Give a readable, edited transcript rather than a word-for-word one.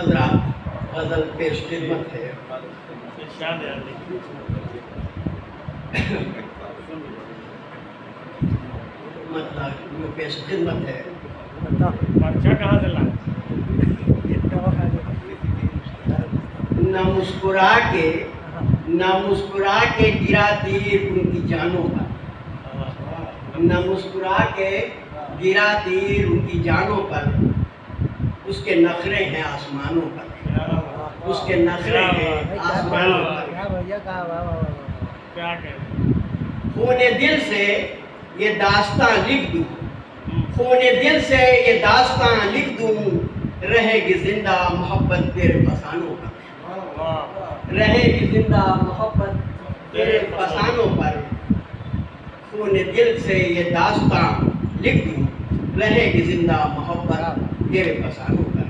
15 गज़ल पेश खिदमत है। मतलब जो पेश खिदमत है, न मुस्कुरा के गिरा तीर उनकी जानों पर, न मुस्कुरा के गिरा तीर उनकी जानों पर, उसके नखरे हैं आसमानों पर, उसके नखरे हैं आसमानों पर। खूने दिल से ये दास्तां लिख दूं, खूने दिल से ये दास्तां लिख दूं, रहेगी जिंदा मोहब्बत तेरे फसानों पर, रहेगी जिंदा मोहब्बत तेरे फसानों पर। खूने दिल से ये दास्तां लिख दूं, रहेगी जिंदा मोहब्बत तेरे फसानों पर।